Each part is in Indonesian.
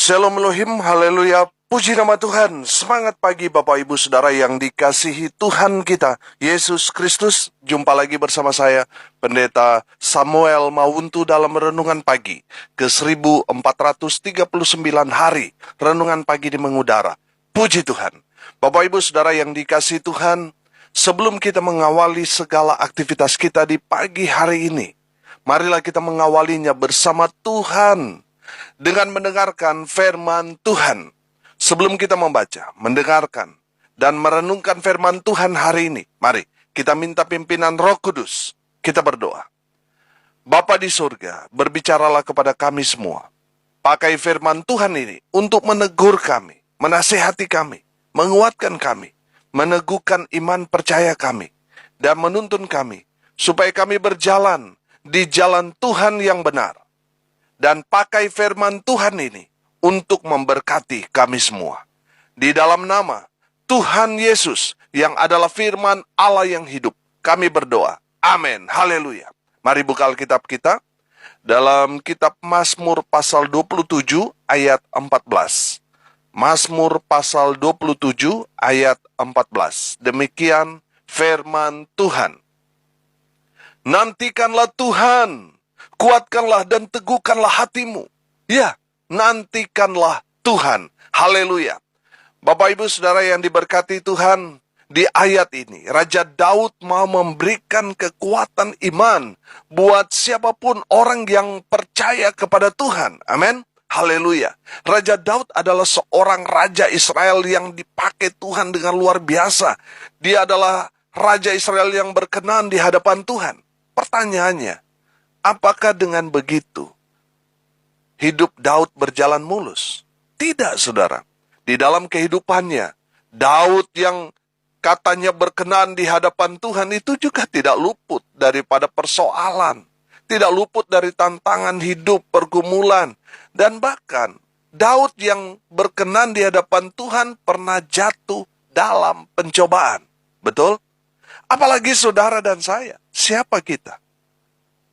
Shalom Elohim, haleluya, puji nama Tuhan. Semangat pagi Bapak Ibu Saudara yang dikasihi Tuhan kita, Yesus Kristus. Jumpa lagi bersama saya, Pendeta Samuel Mawuntu dalam Renungan Pagi ke 1439 hari Renungan Pagi di mengudara. Puji Tuhan. Bapak Ibu Saudara yang dikasihi Tuhan, sebelum kita mengawali segala aktivitas kita di pagi hari ini, marilah kita mengawalinya bersama Tuhan dengan mendengarkan firman Tuhan. Sebelum kita membaca, mendengarkan, dan merenungkan firman Tuhan hari ini, mari kita minta pimpinan Roh Kudus. Kita berdoa. Bapa di surga, berbicaralah kepada kami semua. Pakai firman Tuhan ini untuk menegur kami, menasihati kami, menguatkan kami, meneguhkan iman percaya kami, dan menuntun kami, supaya kami berjalan di jalan Tuhan yang benar. Dan pakai firman Tuhan ini untuk memberkati kami semua. Di dalam nama Tuhan Yesus yang adalah firman Allah yang hidup, kami berdoa. Amin. Haleluya. Mari buka Alkitab kita dalam kitab Mazmur pasal 27 ayat 14. Mazmur pasal 27 ayat 14. Demikian firman Tuhan. Nantikanlah Tuhan, kuatkanlah dan teguhkanlah hatimu. Ya, nantikanlah Tuhan. Haleluya. Bapak Ibu Saudara yang diberkati Tuhan, di ayat ini Raja Daud mau memberikan kekuatan iman buat siapapun orang yang percaya kepada Tuhan. Amin. Haleluya. Raja Daud adalah seorang raja Israel yang dipakai Tuhan dengan luar biasa. Dia adalah raja Israel yang berkenan di hadapan Tuhan. Pertanyaannya, apakah dengan begitu hidup Daud berjalan mulus? Tidak, saudara. Di dalam kehidupannya, Daud yang katanya berkenan di hadapan Tuhan itu juga tidak luput daripada persoalan. Tidak luput dari tantangan hidup, pergumulan. Dan bahkan, Daud yang berkenan di hadapan Tuhan pernah jatuh dalam pencobaan. Betul? Apalagi saudara dan saya. Siapa kita?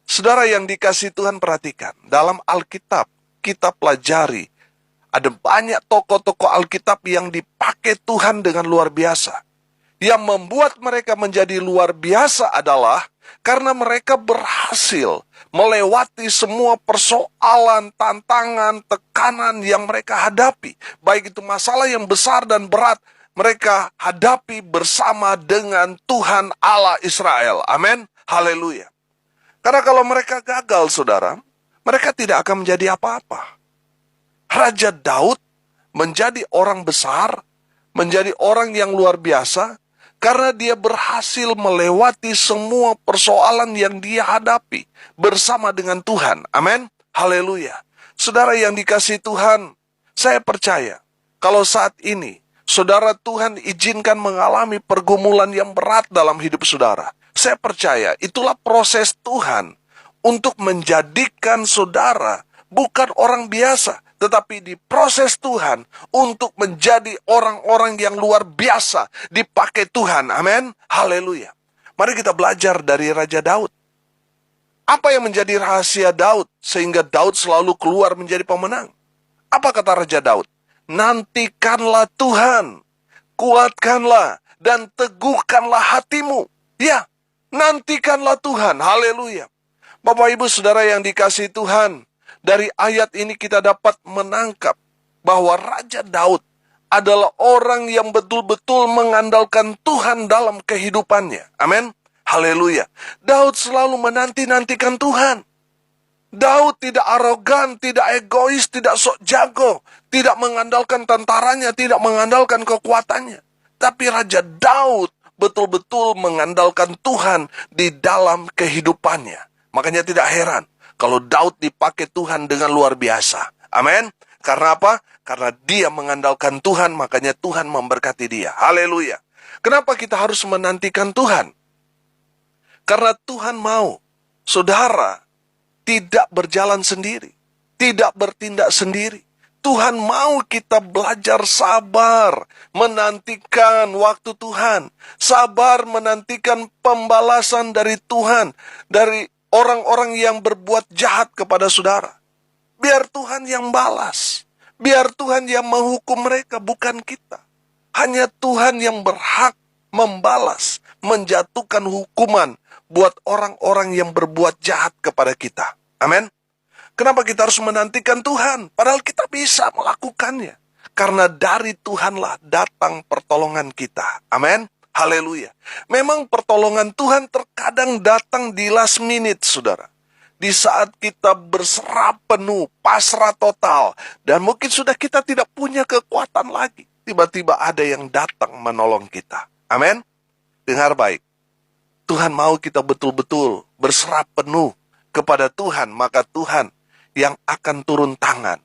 Saudara yang dikasihi Tuhan, perhatikan. Dalam Alkitab, kita pelajari. Ada banyak tokoh-tokoh Alkitab yang dipakai Tuhan dengan luar biasa. Yang membuat mereka menjadi luar biasa adalah karena mereka berhasil melewati semua persoalan, tantangan, tekanan yang mereka hadapi. Baik itu masalah yang besar dan berat, mereka hadapi bersama dengan Tuhan Allah Israel. Amin. Haleluya. Karena kalau mereka gagal, saudara, mereka tidak akan menjadi apa-apa. Raja Daud menjadi orang besar, menjadi orang yang luar biasa, karena dia berhasil melewati semua persoalan yang dia hadapi bersama dengan Tuhan. Amin. Haleluya. Saudara yang dikasihi Tuhan, saya percaya kalau saat ini saudara Tuhan izinkan mengalami pergumulan yang berat dalam hidup saudara, saya percaya itulah proses Tuhan untuk menjadikan saudara bukan orang biasa, tetapi diproses Tuhan untuk menjadi orang-orang yang luar biasa, dipakai Tuhan. Amin. Haleluya. Mari kita belajar dari Raja Daud. Apa yang menjadi rahasia Daud sehingga Daud selalu keluar menjadi pemenang? Apa kata Raja Daud? Nantikanlah Tuhan, kuatkanlah dan teguhkanlah hatimu. Ya, nantikanlah Tuhan. Haleluya. Bapak Ibu Saudara yang dikasihi Tuhan, dari ayat ini kita dapat menangkap bahwa Raja Daud adalah orang yang betul-betul mengandalkan Tuhan dalam kehidupannya. Amin. Haleluya. Daud selalu menanti-nantikan Tuhan. Daud tidak arogan, tidak egois, tidak sok jago, tidak mengandalkan tentaranya, tidak mengandalkan kekuatannya. Tapi Raja Daud betul-betul mengandalkan Tuhan di dalam kehidupannya. Makanya tidak heran kalau Daud dipakai Tuhan dengan luar biasa. Amin. Karena apa? Karena dia mengandalkan Tuhan, makanya Tuhan memberkati dia. Haleluya. Kenapa kita harus menantikan Tuhan? Karena Tuhan mau saudara tidak berjalan sendiri, tidak bertindak sendiri. Tuhan mau kita belajar sabar, menantikan waktu Tuhan. Sabar menantikan pembalasan dari Tuhan, dari orang-orang yang berbuat jahat kepada saudara. Biar Tuhan yang balas. Biar Tuhan yang menghukum mereka, bukan kita. Hanya Tuhan yang berhak membalas, menjatuhkan hukuman buat orang-orang yang berbuat jahat kepada kita. Amin. Kenapa kita harus menantikan Tuhan? Padahal kita bisa melakukannya. Karena dari Tuhanlah datang pertolongan kita. Amin. Haleluya. Memang pertolongan Tuhan terkadang datang di last minute, saudara. Di saat kita berserah penuh, pasrah total, dan mungkin sudah kita tidak punya kekuatan lagi. Tiba-tiba ada yang datang menolong kita. Amin. Dengar baik. Tuhan mau kita betul-betul berserah penuh kepada Tuhan, maka Tuhan yang akan turun tangan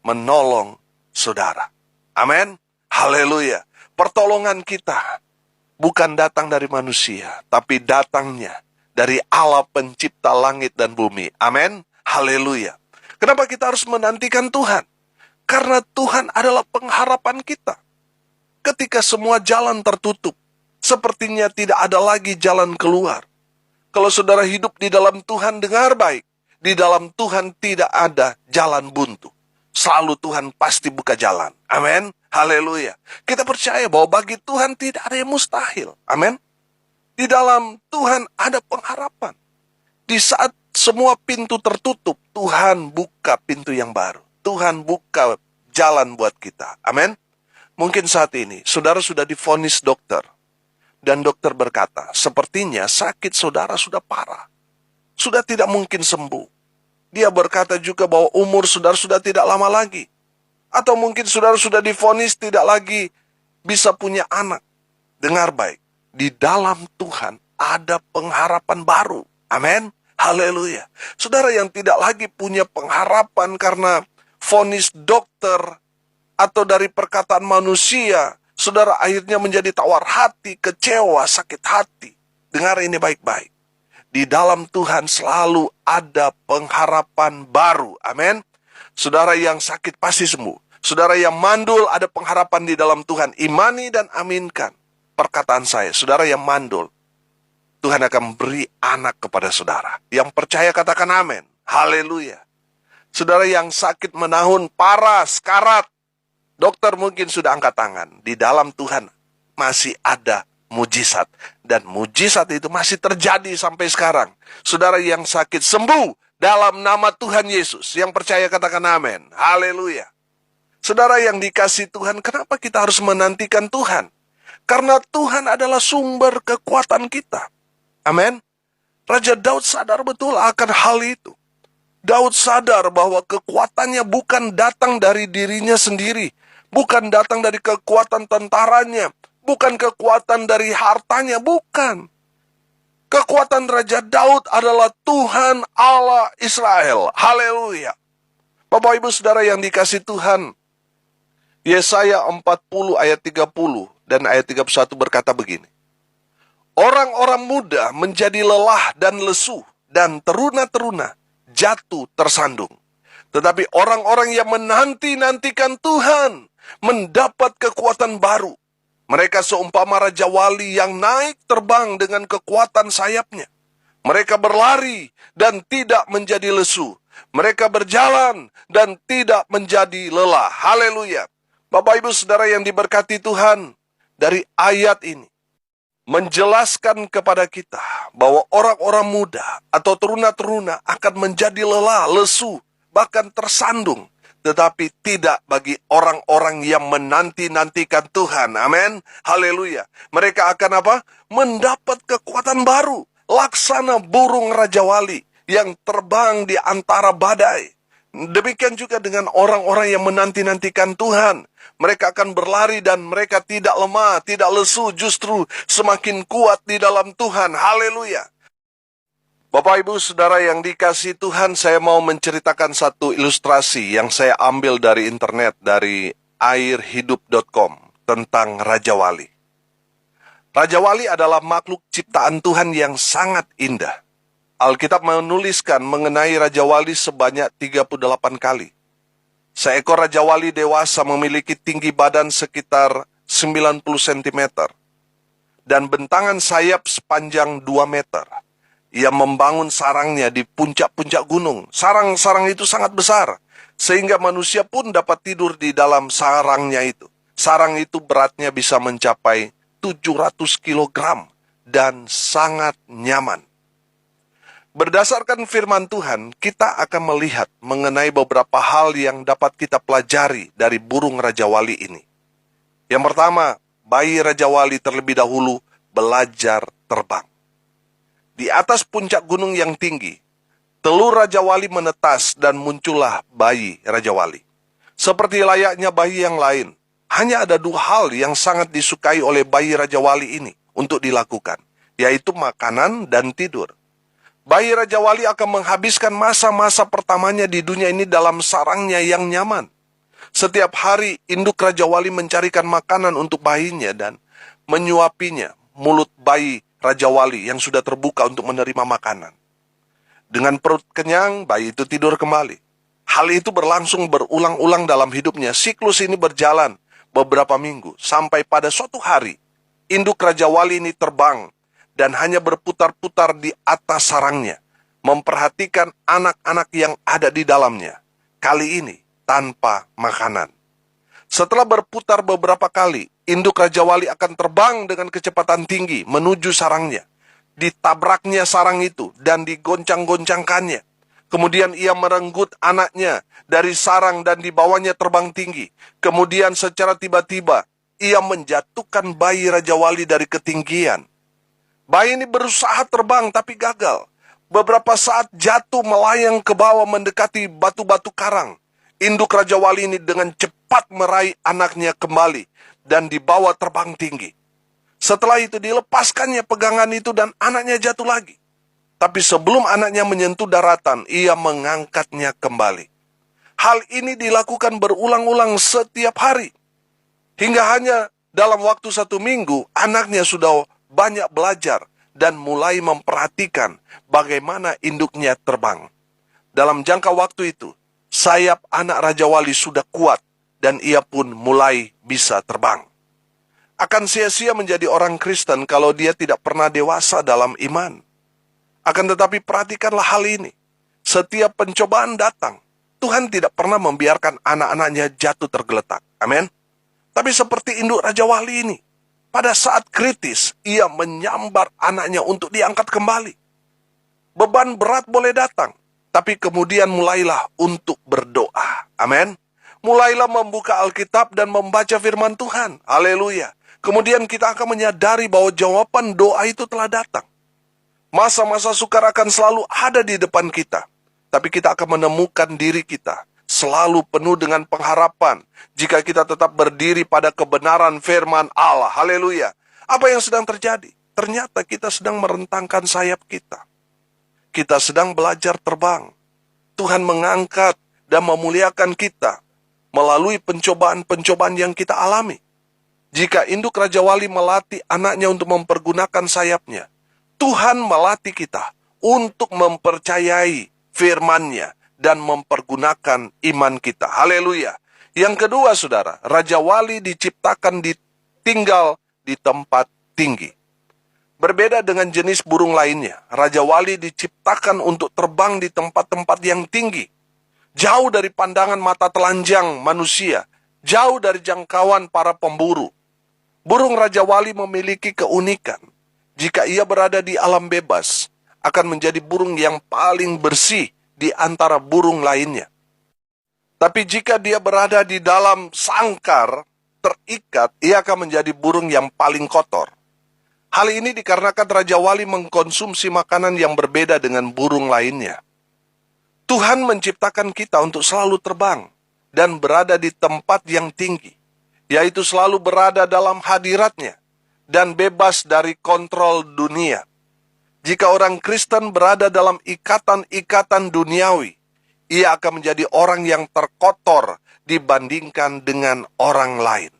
menolong saudara. Amin. Haleluya. Pertolongan kita bukan datang dari manusia, tapi datangnya dari Allah pencipta langit dan bumi. Amin. Haleluya. Kenapa kita harus menantikan Tuhan? Karena Tuhan adalah pengharapan kita. Ketika semua jalan tertutup, sepertinya tidak ada lagi jalan keluar. Kalau saudara hidup di dalam Tuhan, dengar baik. Di dalam Tuhan tidak ada jalan buntu. Selalu Tuhan pasti buka jalan. Amin. Haleluya. Kita percaya bahwa bagi Tuhan tidak ada yang mustahil. Amin. Di dalam Tuhan ada pengharapan. Di saat semua pintu tertutup, Tuhan buka pintu yang baru. Tuhan buka jalan buat kita. Amin. Mungkin saat ini, saudara sudah divonis dokter. Dan dokter berkata, sepertinya sakit saudara sudah parah. Sudah tidak mungkin sembuh. Dia berkata juga bahwa umur saudara sudah tidak lama lagi. Atau mungkin saudara sudah divonis tidak lagi bisa punya anak. Dengar baik, di dalam Tuhan ada pengharapan baru. Amin. Haleluya. Saudara yang tidak lagi punya pengharapan karena vonis dokter atau dari perkataan manusia, saudara akhirnya menjadi tawar hati, kecewa, sakit hati. Dengar ini baik-baik. Di dalam Tuhan selalu ada pengharapan baru. Amin. Saudara yang sakit pasti sembuh. Saudara yang mandul ada pengharapan di dalam Tuhan. Imani dan aminkan perkataan saya. Saudara yang mandul, Tuhan akan beri anak kepada saudara. Yang percaya katakan amin. Haleluya. Saudara yang sakit menahun, parah, sekarat, dokter mungkin sudah angkat tangan. Di dalam Tuhan masih ada mujizat. Dan mujizat itu masih terjadi sampai sekarang. Saudara yang sakit sembuh dalam nama Tuhan Yesus. Yang percaya katakan amin. Haleluya. Saudara yang dikasihi Tuhan, kenapa kita harus menantikan Tuhan? Karena Tuhan adalah sumber kekuatan kita. Amin. Raja Daud sadar betul akan hal itu. Daud sadar bahwa kekuatannya bukan datang dari dirinya sendiri. Bukan datang dari kekuatan tentaranya. Bukan kekuatan dari hartanya. Bukan. Kekuatan Raja Daud adalah Tuhan Allah Israel. Haleluya. Bapak Ibu Saudara yang dikasihi Tuhan, Yesaya 40 ayat 30 dan ayat 31 berkata begini. Orang-orang muda menjadi lelah dan lesu, dan teruna-teruna jatuh tersandung. Tetapi orang-orang yang menanti-nantikan Tuhan mendapat kekuatan baru. Mereka seumpama Raja Wali yang naik terbang dengan kekuatan sayapnya. Mereka berlari dan tidak menjadi lesu. Mereka berjalan dan tidak menjadi lelah. Haleluya. Bapak Ibu Saudara yang diberkati Tuhan, dari ayat ini menjelaskan kepada kita bahwa orang-orang muda atau teruna-teruna akan menjadi lelah, lesu, bahkan tersandung. Tetapi tidak bagi orang-orang yang menanti-nantikan Tuhan. Amin. Haleluya. Mereka akan apa? Mendapat kekuatan baru. Laksana burung Raja Wali yang terbang di antara badai. Demikian juga dengan orang-orang yang menanti-nantikan Tuhan. Mereka akan berlari dan mereka tidak lemah, tidak lesu, justru semakin kuat di dalam Tuhan. Haleluya. Bapak Ibu Saudara yang dikasihi Tuhan, saya mau menceritakan satu ilustrasi yang saya ambil dari internet, dari airhidup.com, tentang Raja Wali. Raja Wali adalah makhluk ciptaan Tuhan yang sangat indah. Alkitab menuliskan mengenai Raja Wali sebanyak 38 kali. Seekor Raja Wali dewasa memiliki tinggi badan sekitar 90 cm dan bentangan sayap sepanjang 2 meter. Ia membangun sarangnya di puncak-puncak gunung. Sarang-sarang itu sangat besar, sehingga manusia pun dapat tidur di dalam sarangnya itu. Sarang itu beratnya bisa mencapai 700 kilogram dan sangat nyaman. Berdasarkan firman Tuhan, kita akan melihat mengenai beberapa hal yang dapat kita pelajari dari burung Raja Wali ini. Yang pertama, bayi Raja Wali terlebih dahulu belajar terbang. Di atas puncak gunung yang tinggi, telur Raja Wali menetas dan muncullah bayi Raja Wali. Seperti layaknya bayi yang lain, hanya ada dua hal yang sangat disukai oleh bayi Raja Wali ini untuk dilakukan, yaitu makanan dan tidur. Bayi Raja Wali akan menghabiskan masa-masa pertamanya di dunia ini dalam sarangnya yang nyaman. Setiap hari, induk Raja Wali mencarikan makanan untuk bayinya dan menyuapinya mulut bayi Raja Wali yang sudah terbuka untuk menerima makanan. Dengan perut kenyang, bayi itu tidur kembali. Hal itu berlangsung berulang-ulang dalam hidupnya. Siklus ini berjalan beberapa minggu, sampai pada suatu hari, induk Raja Wali ini terbang dan hanya berputar-putar di atas sarangnya, memperhatikan anak-anak yang ada di dalamnya. Kali ini tanpa makanan. Setelah berputar beberapa kali, induk Raja Wali akan terbang dengan kecepatan tinggi menuju sarangnya. Ditabraknya sarang itu dan digoncang-goncangkannya. Kemudian ia merenggut anaknya dari sarang dan dibawanya terbang tinggi. Kemudian secara tiba-tiba, ia menjatuhkan bayi Raja Wali dari ketinggian. Bayi ini berusaha terbang tapi gagal. Beberapa saat jatuh melayang ke bawah mendekati batu-batu karang. Induk Raja Wali ini dengan cepat meraih anaknya kembali dan dibawa terbang tinggi. Setelah itu dilepaskannya pegangan itu dan anaknya jatuh lagi. Tapi sebelum anaknya menyentuh daratan, ia mengangkatnya kembali. Hal ini dilakukan berulang-ulang setiap hari. Hingga hanya dalam waktu 1 minggu, anaknya sudah banyak belajar dan mulai memperhatikan bagaimana induknya terbang. Dalam jangka waktu itu, sayap anak Raja Wali sudah kuat dan ia pun mulai bisa terbang. Akan sia-sia menjadi orang Kristen kalau dia tidak pernah dewasa dalam iman. Akan tetapi perhatikanlah hal ini. Setiap pencobaan datang, Tuhan tidak pernah membiarkan anak-anaknya jatuh tergeletak. Amin. Tapi seperti induk Raja Wali ini, pada saat kritis, ia menyambar anaknya untuk diangkat kembali. Beban berat boleh datang, tapi kemudian mulailah untuk berdoa. Amin. Mulailah membuka Alkitab dan membaca firman Tuhan. Haleluya. Kemudian kita akan menyadari bahwa jawaban doa itu telah datang. Masa-masa sukar akan selalu ada di depan kita. Tapi kita akan menemukan diri kita selalu penuh dengan pengharapan jika kita tetap berdiri pada kebenaran firman Allah. Haleluya. Apa yang sedang terjadi? Ternyata kita sedang merentangkan sayap kita. Kita sedang belajar terbang. Tuhan mengangkat dan memuliakan kita melalui pencobaan-pencobaan yang kita alami. Jika induk Raja Wali melatih anaknya untuk mempergunakan sayapnya, Tuhan melatih kita untuk mempercayai firman-Nya dan mempergunakan iman kita. Haleluya. Yang kedua, saudara, Raja Wali diciptakan tinggal di tempat tinggi. Berbeda dengan jenis burung lainnya, Raja Wali diciptakan untuk terbang di tempat-tempat yang tinggi. Jauh dari pandangan mata telanjang manusia, jauh dari jangkauan para pemburu. Burung Raja Wali memiliki keunikan. Jika ia berada di alam bebas, akan menjadi burung yang paling bersih di antara burung lainnya. Tapi jika dia berada di dalam sangkar, terikat, ia akan menjadi burung yang paling kotor. Hal ini dikarenakan Raja Wali mengkonsumsi makanan yang berbeda dengan burung lainnya. Tuhan menciptakan kita untuk selalu terbang dan berada di tempat yang tinggi, yaitu selalu berada dalam hadirat-Nya dan bebas dari kontrol dunia. Jika orang Kristen berada dalam ikatan-ikatan duniawi, ia akan menjadi orang yang terkotor dibandingkan dengan orang lain.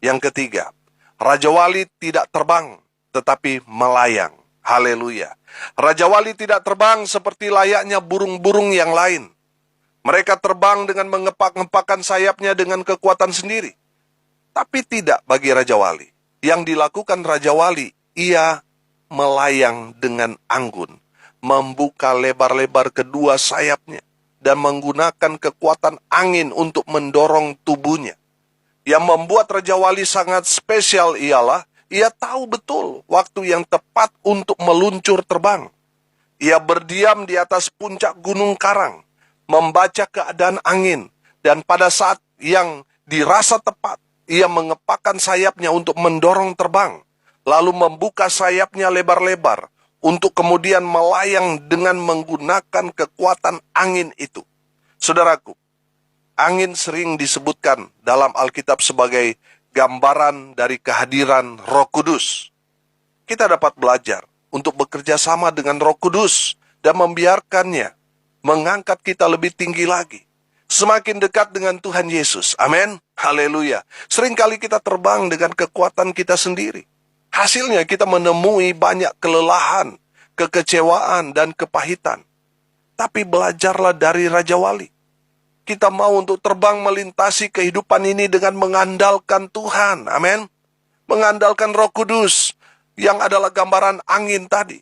Yang ketiga, Raja Wali tidak terbang, tetapi melayang. Haleluya. Raja Wali tidak terbang seperti layaknya burung-burung yang lain. Mereka terbang dengan mengepak-ngepakkan sayapnya dengan kekuatan sendiri. Tapi tidak bagi Raja Wali. Yang dilakukan Raja Wali, ia melayang dengan anggun, membuka lebar-lebar kedua sayapnya. dan menggunakan kekuatan angin untuk mendorong tubuhnya. Yang membuat Raja Wali sangat spesial ialah ia tahu betul waktu yang tepat untuk meluncur terbang. Ia berdiam di atas puncak Gunung Karang, membaca keadaan angin, dan pada saat yang dirasa tepat, ia mengepakkan sayapnya untuk mendorong terbang, lalu membuka sayapnya lebar-lebar, untuk kemudian melayang dengan menggunakan kekuatan angin itu. Saudaraku, angin sering disebutkan dalam Alkitab sebagai gambaran dari kehadiran Roh Kudus. Kita dapat belajar untuk bekerja sama dengan Roh Kudus dan membiarkannya mengangkat kita lebih tinggi lagi. Semakin dekat dengan Tuhan Yesus. Amin. Haleluya. Seringkali kita terbang dengan kekuatan kita sendiri. Hasilnya kita menemui banyak kelelahan, kekecewaan, dan kepahitan. Tapi belajarlah dari Raja Wali. Kita mau untuk terbang melintasi kehidupan ini dengan mengandalkan Tuhan. Amin. Mengandalkan Roh Kudus yang adalah gambaran angin tadi.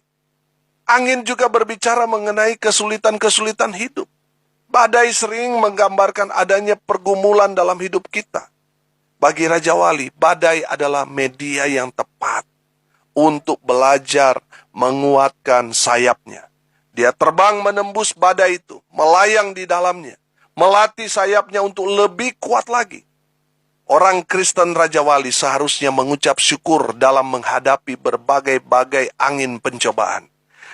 Angin juga berbicara mengenai kesulitan-kesulitan hidup. Badai sering menggambarkan adanya pergumulan dalam hidup kita. Bagi Raja Wali, badai adalah media yang tepat untuk belajar menguatkan sayapnya. Dia terbang menembus badai itu, melayang di dalamnya, melatih sayapnya untuk lebih kuat lagi. Orang Kristen Raja Wali seharusnya mengucap syukur dalam menghadapi berbagai-bagai angin pencobaan.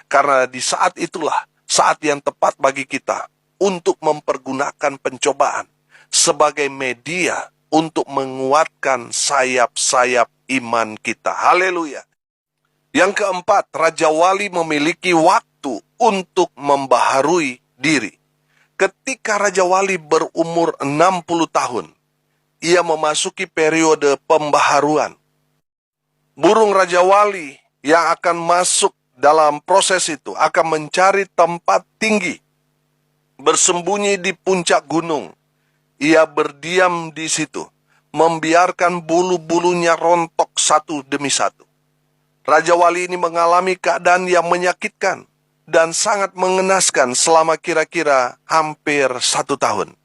Karena di saat itulah saat yang tepat bagi kita untuk mempergunakan pencobaan sebagai media untuk menguatkan sayap-sayap iman kita. Haleluya. Yang keempat, Raja Wali memiliki waktu untuk membaharui diri. Ketika Raja Wali berumur 60 tahun, ia memasuki periode pembaharuan. Burung Raja Wali yang akan masuk dalam proses itu akan mencari tempat tinggi, bersembunyi di puncak gunung. Ia berdiam di situ, membiarkan bulu-bulunya rontok satu demi satu. Raja Wali ini mengalami keadaan yang menyakitkan dan sangat mengenaskan selama kira-kira hampir 1 tahun.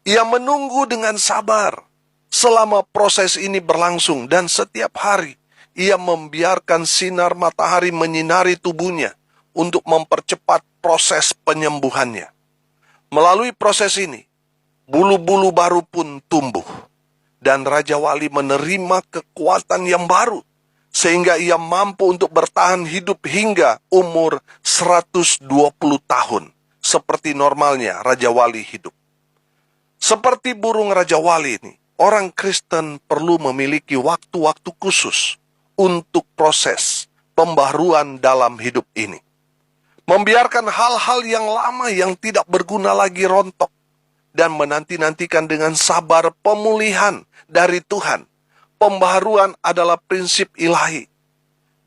Ia menunggu dengan sabar selama proses ini berlangsung dan setiap hari ia membiarkan sinar matahari menyinari tubuhnya untuk mempercepat proses penyembuhannya. Melalui proses ini, bulu-bulu baru pun tumbuh dan Raja Wali menerima kekuatan yang baru sehingga ia mampu untuk bertahan hidup hingga umur 120 tahun seperti normalnya Raja Wali hidup. Seperti burung Raja Wali ini, orang Kristen perlu memiliki waktu-waktu khusus untuk proses pembaharuan dalam hidup ini. Membiarkan hal-hal yang lama yang tidak berguna lagi rontok dan menanti-nantikan dengan sabar pemulihan dari Tuhan. Pembaharuan adalah prinsip ilahi,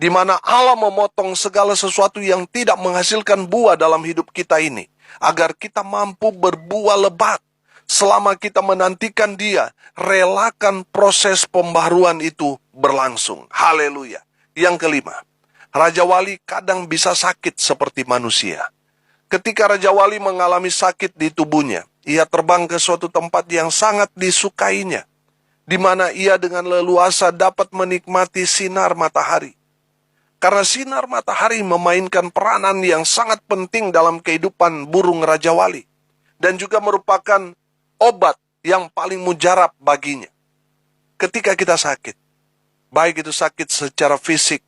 di mana Allah memotong segala sesuatu yang tidak menghasilkan buah dalam hidup kita ini, agar kita mampu berbuah lebat. Selama kita menantikan Dia, relakan proses pembaharuan itu berlangsung. Haleluya. Yang kelima, Raja Wali kadang bisa sakit seperti manusia. Ketika Raja Wali mengalami sakit di tubuhnya, ia terbang ke suatu tempat yang sangat disukainya, di mana ia dengan leluasa dapat menikmati sinar matahari. Karena sinar matahari memainkan peranan yang sangat penting dalam kehidupan burung Raja Wali, dan juga merupakan obat yang paling mujarab baginya. Ketika kita sakit, baik itu sakit secara fisik,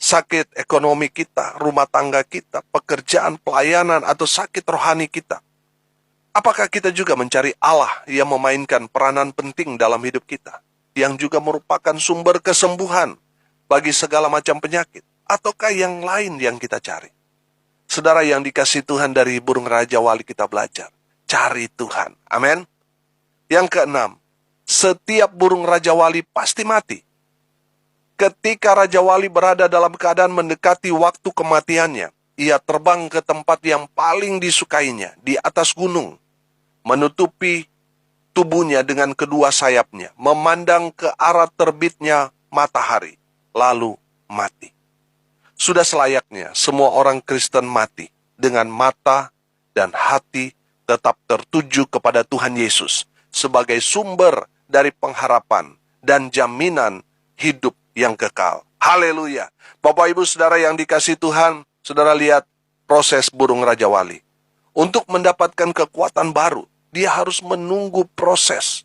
sakit ekonomi kita, rumah tangga kita, pekerjaan, pelayanan, atau sakit rohani kita, apakah kita juga mencari Allah yang memainkan peranan penting dalam hidup kita, yang juga merupakan sumber kesembuhan bagi segala macam penyakit, ataukah yang lain yang kita cari? Saudara yang dikasihi Tuhan, dari burung Raja Wali kita belajar, cari Tuhan. Amin. Yang keenam, setiap burung Raja Wali pasti mati. Ketika Raja Wali berada dalam keadaan mendekati waktu kematiannya, ia terbang ke tempat yang paling disukainya, di atas gunung, menutupi tubuhnya dengan kedua sayapnya, memandang ke arah terbitnya matahari, lalu mati. Sudah selayaknya semua orang Kristen mati dengan mata dan hati tetap tertuju kepada Tuhan Yesus sebagai sumber dari pengharapan dan jaminan hidup yang kekal. Haleluya. Bapak Ibu Saudara yang dikasihi Tuhan, Saudara lihat proses burung Raja Wali. Untuk mendapatkan kekuatan baru, dia harus menunggu proses.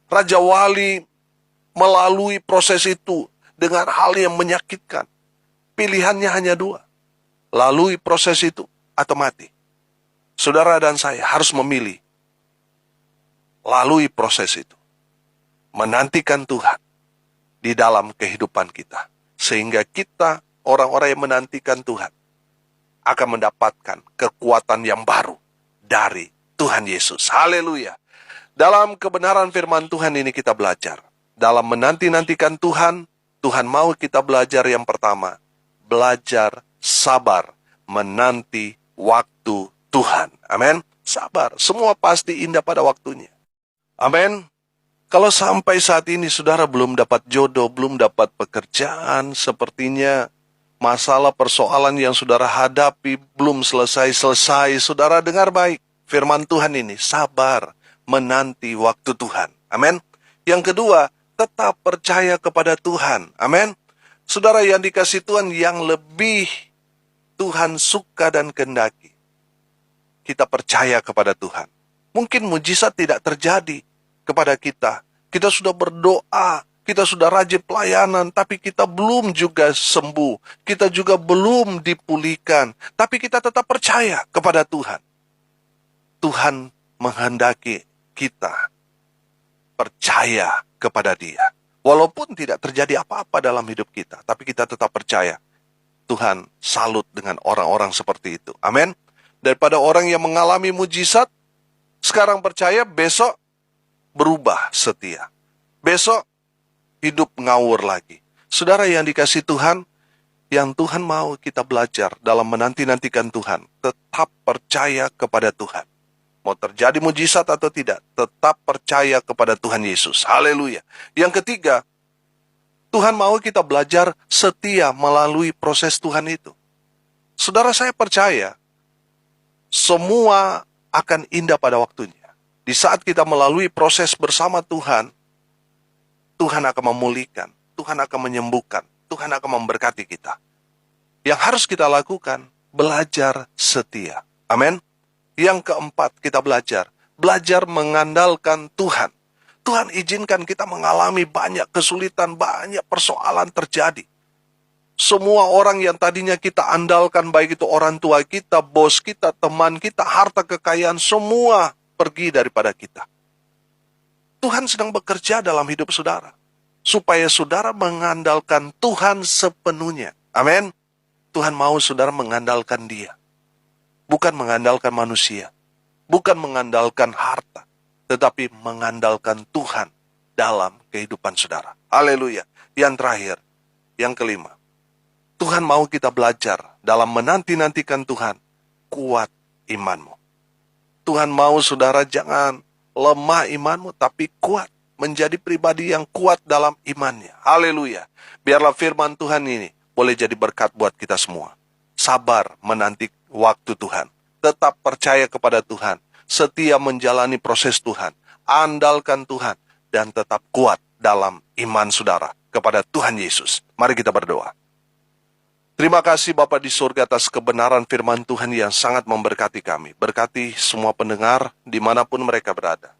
Raja Wali melalui proses itu dengan hal yang menyakitkan. Pilihannya hanya dua. Lalui proses itu atau mati. Saudara dan saya harus memilih. Lalui proses itu. Menantikan Tuhan di dalam kehidupan kita. Sehingga kita, orang-orang yang menantikan Tuhan, akan mendapatkan kekuatan yang baru dari Tuhan Yesus. Haleluya. Dalam kebenaran firman Tuhan ini kita belajar. Dalam menanti-nantikan Tuhan, Tuhan mau kita belajar yang pertama. Belajar sabar menanti waktu Tuhan. Amin. Sabar. Semua pasti indah pada waktunya. Amin. Kalau sampai saat ini saudara belum dapat jodoh, belum dapat pekerjaan, sepertinya masalah persoalan yang saudara hadapi belum selesai-selesai. Saudara dengar baik firman Tuhan ini. Sabar menanti waktu Tuhan. Amin. Yang kedua, tetap percaya kepada Tuhan. Amin. Saudara yang dikasih Tuhan, yang lebih Tuhan suka dan kehendaki, kita percaya kepada Tuhan. Mungkin mujizat tidak terjadi kepada kita. Kita sudah berdoa, kita sudah rajin pelayanan, tapi kita belum juga sembuh. Kita juga belum dipulihkan, tapi kita tetap percaya kepada Tuhan. Tuhan menghendaki kita percaya kepada Dia. Walaupun tidak terjadi apa-apa dalam hidup kita, tapi kita tetap percaya. Tuhan salut dengan orang-orang seperti itu. Amin. Daripada orang yang mengalami mujizat, sekarang percaya, besok berubah setia. Besok hidup ngawur lagi. Saudara yang dikasih Tuhan, yang Tuhan mau kita belajar dalam menanti-nantikan Tuhan, tetap percaya kepada Tuhan. Mau terjadi mujizat atau tidak, tetap percaya kepada Tuhan Yesus. Haleluya. Yang ketiga, Tuhan mau kita belajar setia melalui proses Tuhan itu. Saudara, saya percaya semua akan indah pada waktunya. Di saat kita melalui proses bersama Tuhan, Tuhan akan memulihkan, Tuhan akan menyembuhkan, Tuhan akan memberkati kita. Yang harus kita lakukan, belajar setia. Amin. Yang keempat, kita belajar mengandalkan Tuhan. Tuhan izinkan kita mengalami banyak kesulitan, banyak persoalan terjadi. Semua orang yang tadinya kita andalkan, baik itu orang tua kita, bos kita, teman kita, harta kekayaan, semua pergi daripada kita. Tuhan sedang bekerja dalam hidup saudara, supaya saudara mengandalkan Tuhan sepenuhnya. Amin. Tuhan mau saudara mengandalkan Dia. Bukan mengandalkan manusia. Bukan mengandalkan harta. Tetapi mengandalkan Tuhan dalam kehidupan saudara. Haleluya. Yang terakhir, yang kelima. Tuhan mau kita belajar dalam menanti-nantikan Tuhan. Kuat imanmu. Tuhan mau saudara jangan lemah imanmu, tapi kuat. Menjadi pribadi yang kuat dalam imannya. Haleluya. Biarlah firman Tuhan ini boleh jadi berkat buat kita semua. Sabar menanti waktu Tuhan. Tetap percaya kepada Tuhan. Setia menjalani proses Tuhan. Andalkan Tuhan. Dan tetap kuat dalam iman saudara kepada Tuhan Yesus. Mari kita berdoa. Terima kasih Bapa di surga atas kebenaran firman Tuhan yang sangat memberkati kami. Berkati semua pendengar dimanapun mereka berada.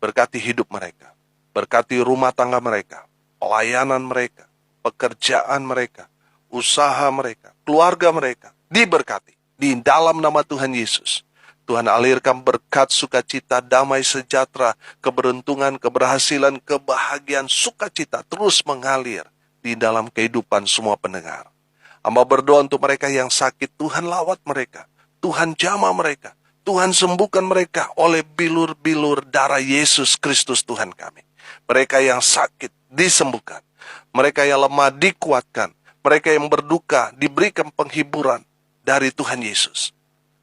Berkati hidup mereka. Berkati rumah tangga mereka. Pelayanan mereka. Pekerjaan mereka. Usaha mereka. Keluarga mereka. Diberkati. Di dalam nama Tuhan Yesus. Tuhan alirkan berkat sukacita, damai sejahtera, keberuntungan, keberhasilan, kebahagiaan, sukacita terus mengalir di dalam kehidupan semua pendengar. Hamba berdoa untuk mereka yang sakit, Tuhan lawat mereka, Tuhan jamah mereka, Tuhan sembuhkan mereka oleh bilur-bilur darah Yesus Kristus Tuhan kami. Mereka yang sakit disembuhkan, mereka yang lemah dikuatkan, mereka yang berduka diberikan penghiburan dari Tuhan Yesus.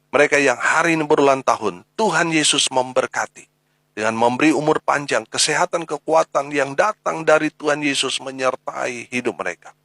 Mereka yang hari ini berulang tahun, Tuhan Yesus memberkati. Dengan memberi umur panjang, kesehatan, kekuatan yang datang dari Tuhan Yesus menyertai hidup mereka.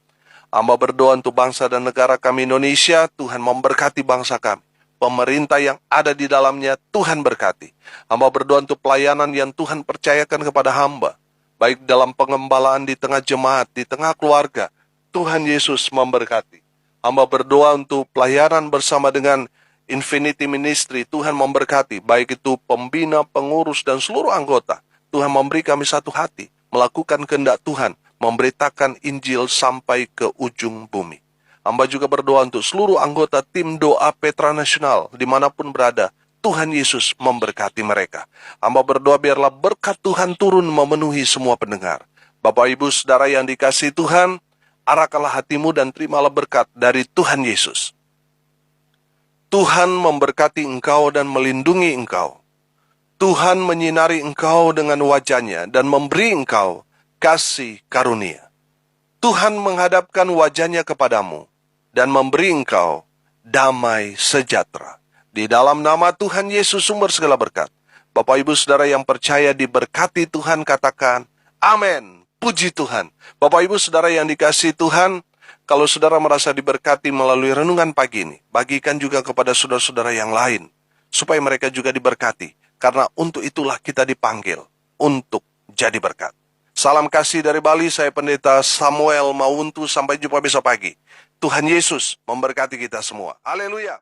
Hamba berdoa untuk bangsa dan negara kami Indonesia, Tuhan memberkati bangsa kami. pemerintah yang ada di dalamnya, Tuhan berkati. Hamba berdoa untuk pelayanan yang Tuhan percayakan kepada hamba, baik dalam pengembalaan di tengah jemaat, di tengah keluarga, Tuhan Yesus memberkati. Hamba berdoa untuk pelayanan bersama dengan Infinity Ministry, Tuhan memberkati, baik itu pembina, pengurus, dan seluruh anggota. Tuhan memberi kami satu hati, melakukan kehendak Tuhan, memberitakan Injil sampai ke ujung bumi. Hamba juga berdoa untuk seluruh anggota tim doa Petra Nasional, dimanapun berada, Tuhan Yesus memberkati mereka. Hamba berdoa biarlah berkat Tuhan turun memenuhi semua pendengar. Bapak Ibu Saudara yang dikasihi Tuhan, arahkanlah hatimu dan terimalah berkat dari Tuhan Yesus. Tuhan memberkati engkau dan melindungi engkau. Tuhan menyinari engkau dengan wajah-Nya dan memberi engkau kasih karunia. Tuhan menghadapkan wajah-Nya kepadamu dan memberi engkau damai sejahtera. Di dalam nama Tuhan Yesus sumber segala berkat. Bapak Ibu Saudara yang percaya diberkati Tuhan, katakan amin. Puji Tuhan. Bapak Ibu Saudara yang dikasihi Tuhan, kalau saudara merasa diberkati melalui renungan pagi ini, bagikan juga kepada saudara-saudara yang lain, supaya mereka juga diberkati. Karena untuk itulah kita dipanggil, untuk jadi berkat. Salam kasih dari Bali, saya Pendeta Samuel Mawuntu, sampai jumpa besok pagi. Tuhan Yesus memberkati kita semua. Haleluya.